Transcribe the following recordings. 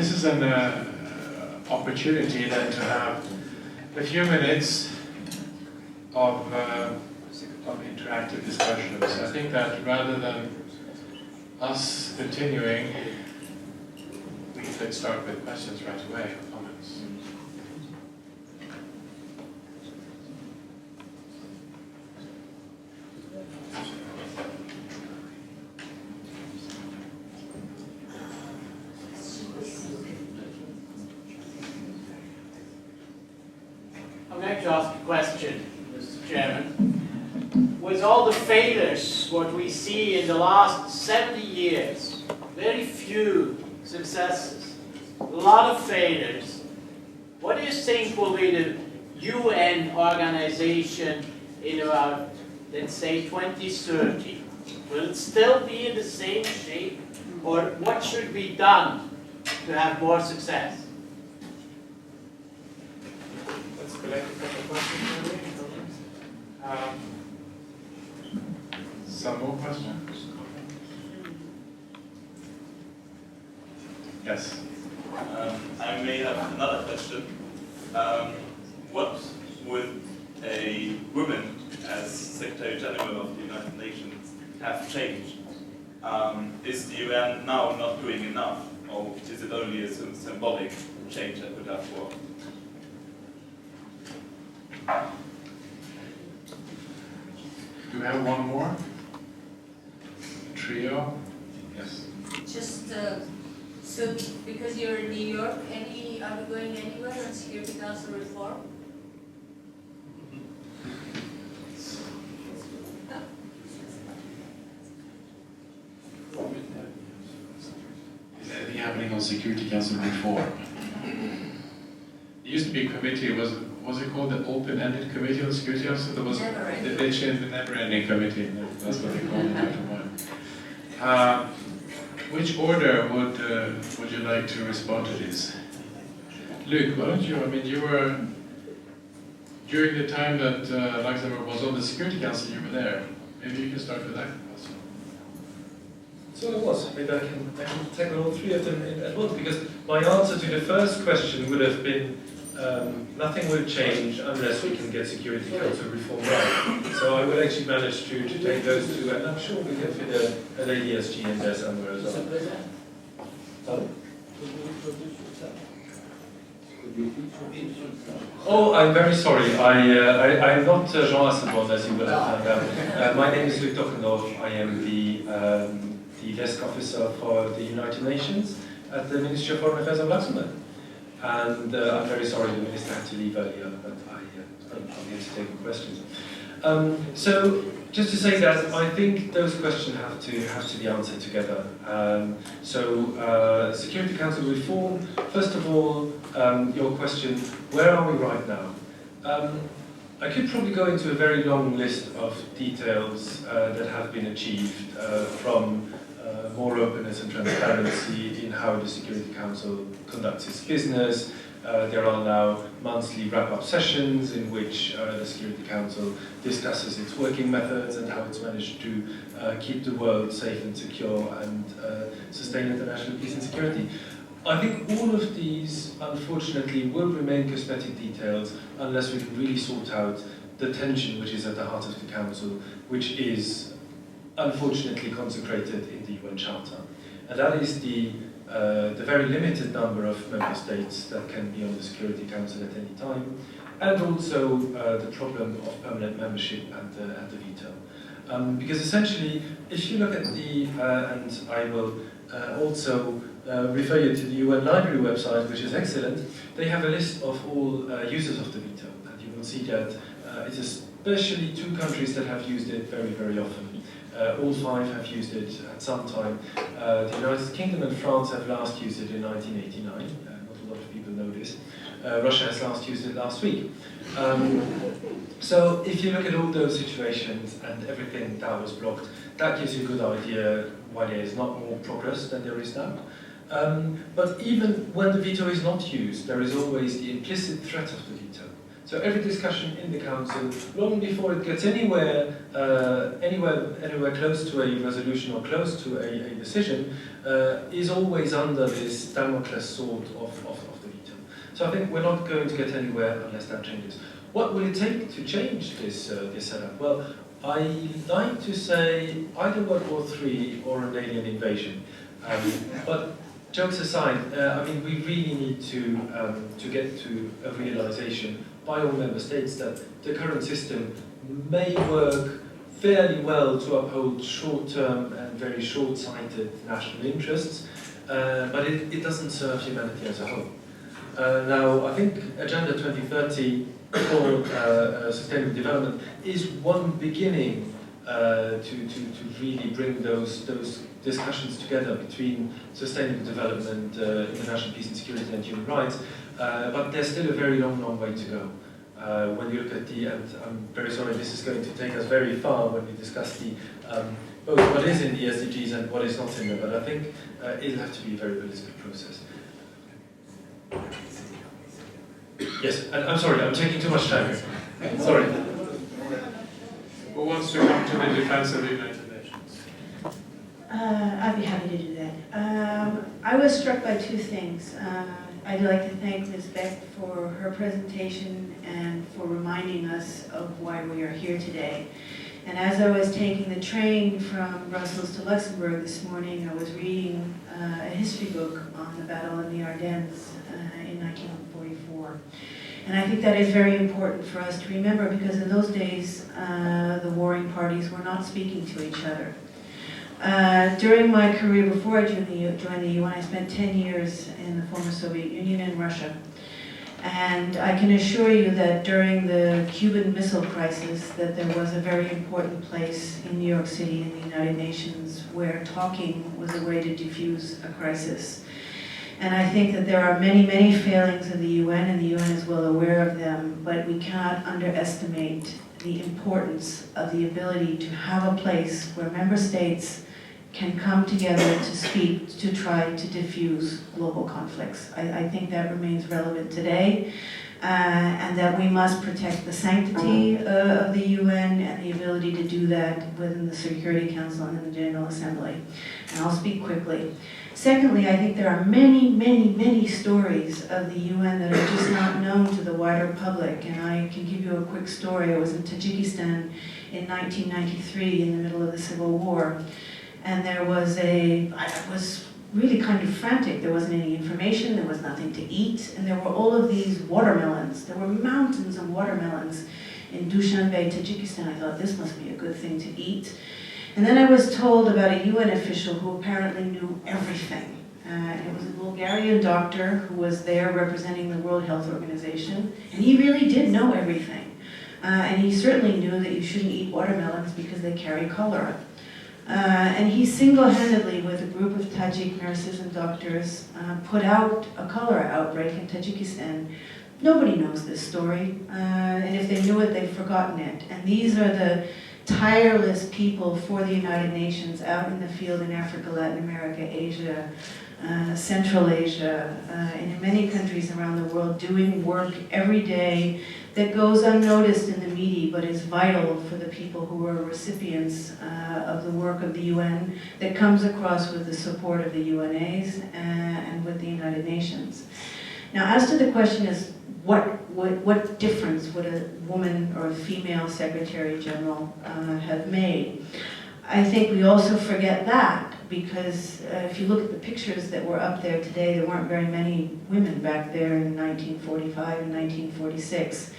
this is an opportunity then to have a few minutes of interactive discussions. I think that rather than us continuing, we could start with questions right away, or comments. I'm going to ask a question, Mr. Chairman. With all the failures, what we see in the last 70 years, very few successes, a lot of failures, what do you think will be the UN organization in about, let's say, 2030? Will it still be in the same shape? Or what should be done to have more success? Let's collect a couple of questions, maybe. Some more questions? Yes. I may have another question. What would a woman as Secretary General of the United Nations have changed? Is the UN now not doing enough, or is it only a symbolic change that would have worked? Do we have one more? Trio? Yes. Just so because you're in New York, are you going anywhere on Security Council reform? Is anything happening on Security Council reform? It used to be a committee. Was it called the Open-Ended Committee on Security Council? There was they changed the Never-Ending Committee. That's what they called it after a while. Which order would you like to respond to this? Luc, why don't you? I mean, you were during the time that Luxembourg was on the Security Council. You were there. Maybe you can start with that question. So it was. Maybe I can tackle all three of them at once, because my answer to the first question would have been nothing will change unless we can get Security Council reform right. So I would actually manage to take those two, and I'm sure we can fit a lady SG in there somewhere as well. Sorry? Oh, I'm very sorry. I'm not Jean Asselborn, as you will have found out. My name is Luc Dockendorf. I am the desk officer for the United Nations at the Ministry of Foreign Affairs of Luxembourg. And I'm very sorry the minister had to leave earlier, but I'm here to take the questions. So just to say that I think those questions have to be answered together. Security Council reform. First of all, your question: where are we right now? I could probably go into a very long list of details that have been achieved from more openness and transparency in how the Security Council conducts its business. There are now monthly wrap-up sessions in which the Security Council discusses its working methods and how it's managed to keep the world safe and secure and sustain international peace and security. I think all of these, unfortunately, will remain cosmetic details unless we can really sort out the tension which is at the heart of the Council, which is unfortunately consecrated in the UN Charter. And that is the very limited number of member states that can be on the Security Council at any time, and also the problem of permanent membership and the veto. Because essentially, if you look at the, and I will also refer you to the UN Library website, which is excellent, they have a list of all users of the veto, and you will see that it's especially 2 countries that have used it very, very often. All 5 have used it at some time. The United Kingdom and France have last used it in 1989. Not a lot of people know this. Russia has last used it last week. So if you look at all those situations and everything that was blocked, that gives you a good idea why there is not more progress than there is now. But even when the veto is not used, there is always the implicit threat of the veto. So every discussion in the Council, long before it gets anywhere close to a resolution or close to a decision, is always under this Damocles sword of the veto. So I think we're not going to get anywhere unless that changes. What will it take to change this setup? Well, I like to say either World War III or an alien invasion. But jokes aside, I mean, we really need to get to a realization by all member states that the current system may work fairly well to uphold short-term and very short-sighted national interests, but it doesn't serve humanity as a whole. Now, I think Agenda 2030 for sustainable development is one beginning to really bring those discussions together between sustainable development, international peace and security, and human rights. But there's still a very long way to go. When you look at and I'm very sorry, this is going to take us very far when we discuss both what is in the SDGs and what is not in them, but I think it'll have to be a very political process. Yes, and I'm sorry, I'm taking too much time here. Sorry. Who wants to come to the defense of the United Nations? I'd be happy to do that. I was struck by two things. I'd like to thank Ms. Beck for her presentation and for reminding us of why we are here today. And as I was taking the train from Brussels to Luxembourg this morning, I was reading a history book on the Battle of the Ardennes in 1944. And I think that is very important for us to remember, because in those days, the warring parties were not speaking to each other. During my career before I joined the UN, I spent 10 years in the former Soviet Union and Russia. And I can assure you that during the Cuban Missile Crisis, that there was a very important place in New York City in the United Nations where talking was a way to diffuse a crisis. And I think that there are many failings of the UN, and the UN is well aware of them, but we cannot underestimate the importance of the ability to have a place where member states can come together to speak, to try to diffuse global conflicts. I think that remains relevant today, and that we must protect the sanctity of the UN and the ability to do that within the Security Council and in the General Assembly. And I'll speak quickly. Secondly, I think there are many stories of the UN that are just not known to the wider public, and I can give you a quick story. I was in Tajikistan in 1993 in the middle of the Civil War. And I was really kind of frantic. There wasn't any information, there was nothing to eat, and there were all of these watermelons. There were mountains of watermelons in Dushanbe, Tajikistan. I thought, this must be a good thing to eat. And then I was told about a UN official who apparently knew everything. It was a Bulgarian doctor who was there representing the World Health Organization, and he really did know everything. And he certainly knew that you shouldn't eat watermelons because they carry cholera. And he single-handedly, with a group of Tajik nurses and doctors, put out a cholera outbreak in Tajikistan. Nobody knows this story, and if they knew it, they've forgotten it. And these are the tireless people for the United Nations out in the field in Africa, Latin America, Asia, Central Asia, and in many countries around the world, doing work every day that goes unnoticed in the media, but is vital for the people who are recipients of the work of the UN, that comes across with the support of the UNAs and with the United Nations. Now, as to the question is, what difference would a woman or a female Secretary General have made? I think we also forget that, because if you look at the pictures that were up there today, there weren't very many women back there in 1945 and 1946.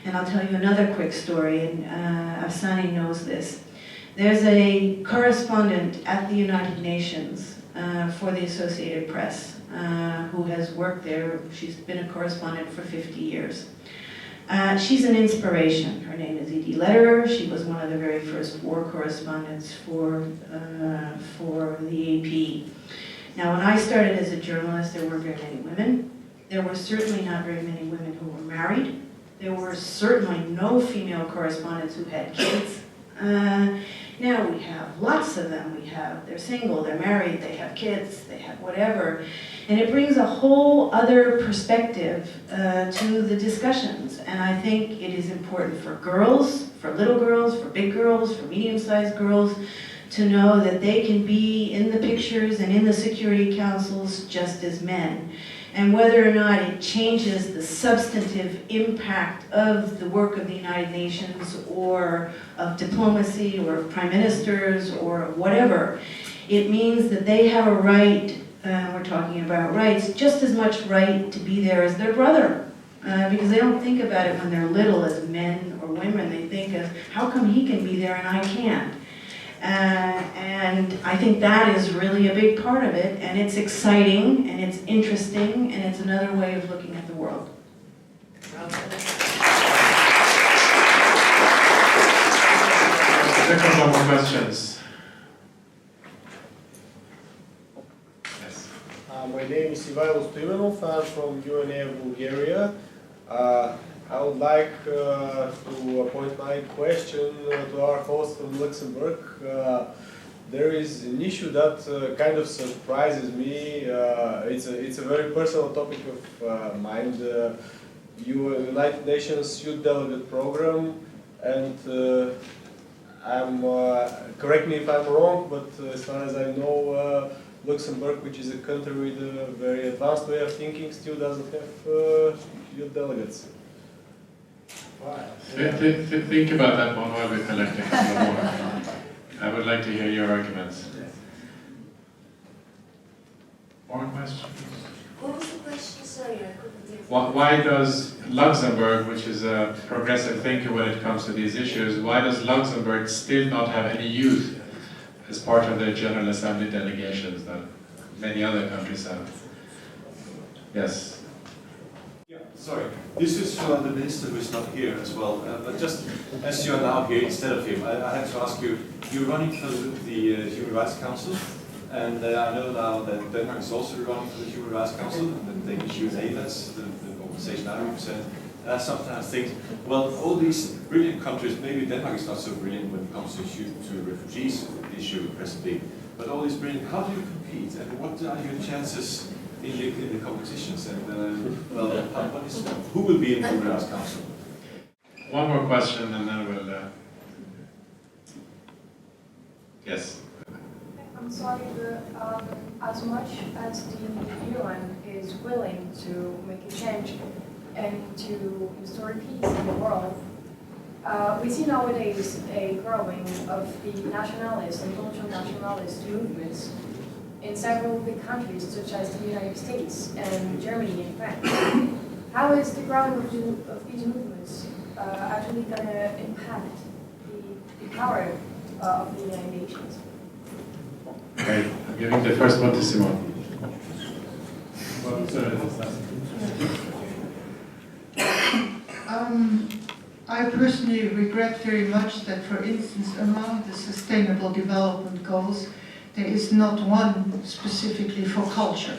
And I'll tell you another quick story, and Afsani knows this. There's a correspondent at the United Nations for the Associated Press who has worked there. She's been a correspondent for 50 years. She's an inspiration. Her name is Edie Lederer. She was one of the very first war correspondents for the AP. Now, when I started as a journalist, there weren't very many women. There were certainly not very many women who were married. There were certainly no female correspondents who had kids. Now we have lots of them. They're single, they're married, they have kids, they have whatever. And it brings a whole other perspective to the discussions. And I think it is important for girls, for little girls, for big girls, for medium-sized girls, to know that they can be in the pictures and in the Security Councils just as men. And whether or not it changes the substantive impact of the work of the United Nations or of diplomacy or of prime ministers or whatever, it means that they have a right, we're talking about rights, just as much right to be there as their brother. Because they don't think about it when they're little as men or women. They think of, how come he can be there and I can't? And I think that is really a big part of it, and it's exciting, and it's interesting, and it's another way of looking at the world. Second round of questions. Yes. My name is Ivailo Stoivanov. I'm from UNA, Bulgaria. I would like to point my question to our host from Luxembourg. There is an issue that kind of surprises me. It's a very personal topic of mine. The United Nations Youth Delegate Program, and correct me if I'm wrong, but as far as I know, Luxembourg, which is a country with a very advanced way of thinking, still doesn't have youth delegates. Think about that one while we're collecting some more. I would like to hear your arguments. More questions? What was the question? Sorry, I couldn't hear. Why does Luxembourg, which is a progressive thinker when it comes to these issues, why does Luxembourg still not have any youth as part of their General Assembly delegations that many other countries have? Yes. Sorry, this is for the minister who is not here as well, but just as you are now here instead of him, I have to ask you, you're running for the Human Rights Council, and I know now that Denmark is also running for the Human Rights Council, and the Danish UNA, that's the organization I represent. And I sometimes think, well, all these brilliant countries, maybe Denmark is not so brilliant when it comes to refugees issue presently, but all these brilliant, how do you compete, and what are your chances in the competitions, and who will be in the Human Rights Council? One more question and then we'll... Yes. I'm sorry, as much as the UN is willing to make a change and to restore peace in the world, we see nowadays a growing of the nationalist and cultural nationalist movements in several big countries, such as the United States and Germany and France. How is the growing of these movements actually going to impact the power of the United Nations? Okay, I'm giving the first one to Simone. I personally regret very much that, for instance, among the Sustainable Development Goals, there is not one specifically for culture.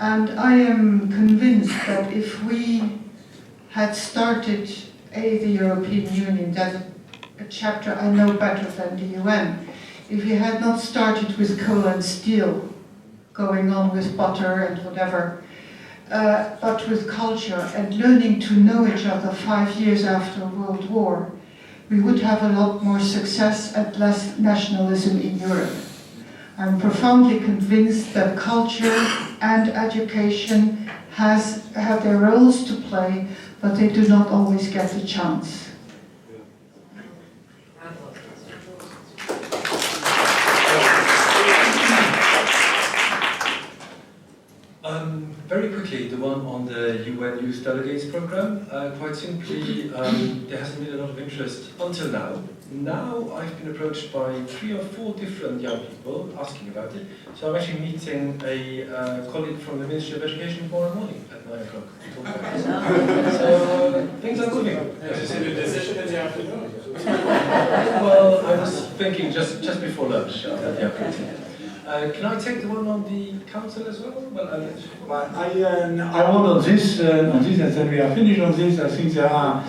And I am convinced that if we had started, the European Union, that's a chapter I know better than the UN, if we had not started with coal and steel, going on with butter and whatever, but with culture and learning to know each other 5 years after World War, we would have a lot more success and less nationalism in Europe. I'm profoundly convinced that culture and education have their roles to play, but they do not always get the chance. Very quickly, the one on the UN Youth Delegates Program. Quite simply, there hasn't been a lot of interest until now. Now I've been approached by 3 or 4 different young people asking about it. So I'm actually meeting a colleague from the Ministry of Education tomorrow morning at 9 o'clock. So things are moving. Is it a decision in the afternoon? Well, I was thinking just before lunch after the afternoon. Can I take the one on the council as well? Well, I want on this, and then we are finished on this. I think there are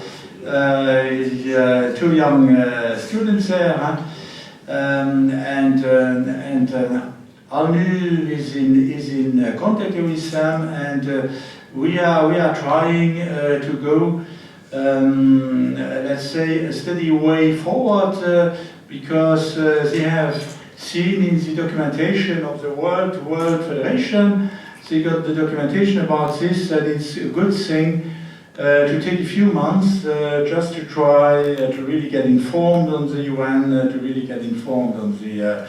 two young students there, huh? Alnu is in contact with them, and we are trying to go, let's say, a steady way forward, because they have seen in the documentation of the World Federation, they got the documentation about this, that it's a good thing to take a few months just to try to really get informed on the UN, to really get informed on the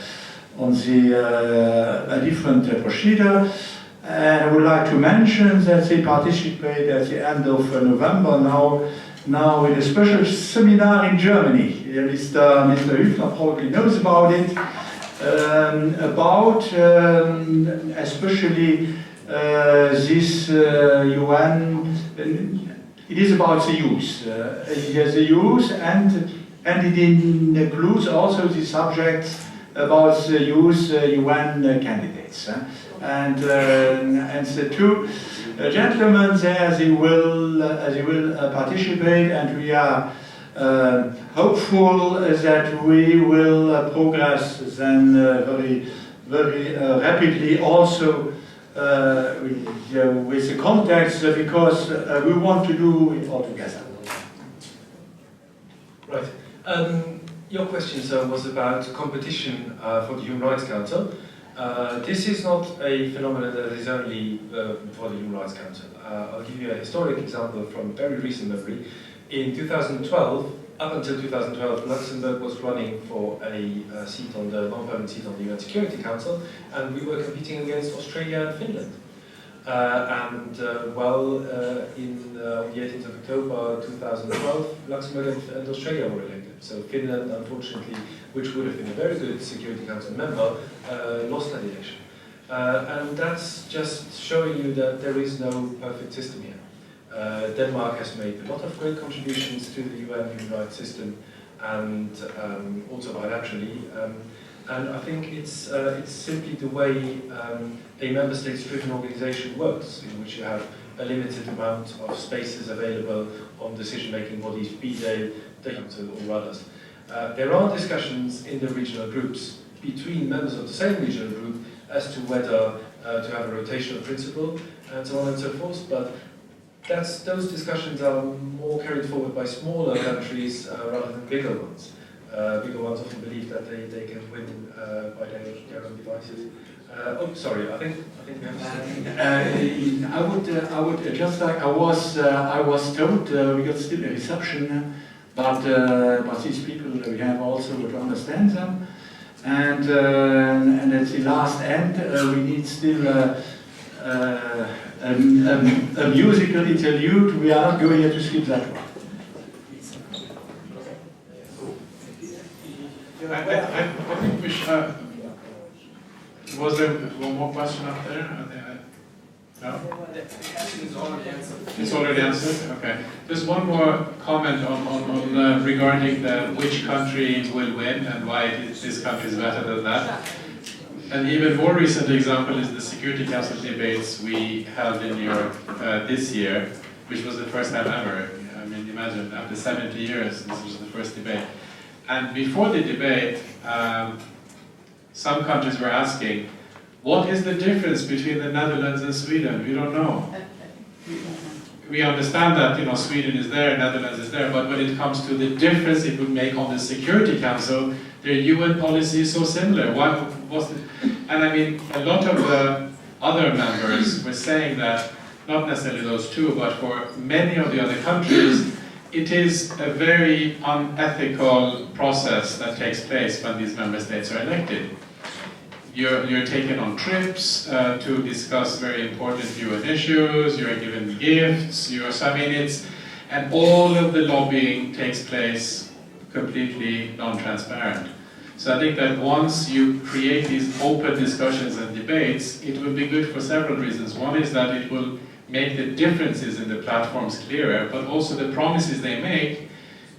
different procedure. And I would like to mention that they participate at the end of November now in a special seminar in Germany. Mr. Hüfner probably knows about it, about especially this UN. It is about the youth. The youth, and it includes also the subjects about the youth UN candidates. And the two gentlemen there, they will participate, and we are hopeful that we will progress then very rapidly also with the context, because we want to do it all together. Right. Your question, sir, was about competition for the Human Rights Council. This is not a phenomenon that is only for the Human Rights Council. I'll give you a historic example from very recent memory. In 2012, up until 2012, Luxembourg was running for a seat on the non-permanent seat on the UN Security Council, and we were competing against Australia and Finland. On the 18th of October 2012, Luxembourg and Australia were elected. So Finland, unfortunately, which would have been a very good Security Council member, lost that election. And that's just showing you that there is no perfect system here. Denmark has made a lot of great contributions to the UN human rights system, and also bilaterally. And I think it's simply the way a member states-driven organization works, in which you have a limited amount of spaces available on decision-making bodies, be they the Council or others. There are discussions in the regional groups between members of the same regional group as to whether to have a rotational principle and so on and so forth, but those discussions are more carried forward by smaller countries rather than bigger ones. Bigger ones often believe that they can win by their own devices. Oh, sorry. I think we have to I would just like I was told we got still a reception, but these people we have also to understand them, and at the last end we need still a musical interlude. We are not going to skip that one. I think we should. Was there one more question up there? No? The question is already answered. It's already answered? Okay. Just one more comment on regarding which country will win and why this country is better than that. An even more recent example is the Security Council debates we held in Europe this year, which was the first time ever. I mean, imagine, after 70 years, this was the first debate. And before the debate, some countries were asking, what is the difference between the Netherlands and Sweden? We don't know. We understand that, Sweden is there, Netherlands is there, but when it comes to the difference it would make on the Security Council, their UN policy is so similar. And I mean, a lot of the other members were saying that, not necessarily those two, but for many of the other countries, it is a very unethical process that takes place when these member states are elected. You're taken on trips to discuss very important UN issues, you're given gifts, and all of the lobbying takes place completely non-transparent. So I think that once you create these open discussions and debates, it will be good for several reasons. One is that it will make the differences in the platforms clearer, but also the promises they make,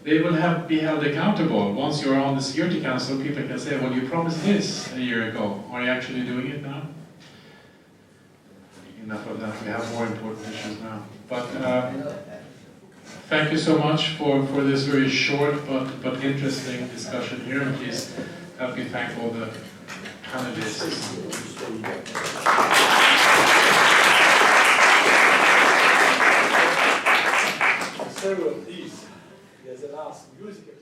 they will be held accountable. Once you're on the Security Council, people can say, well, you promised this a year ago. Are you actually doing it now? Enough of that. We have more important issues now. But Thank you so much for this very short but interesting discussion here. And please help me thank all the panelists. Several of these, there's a last music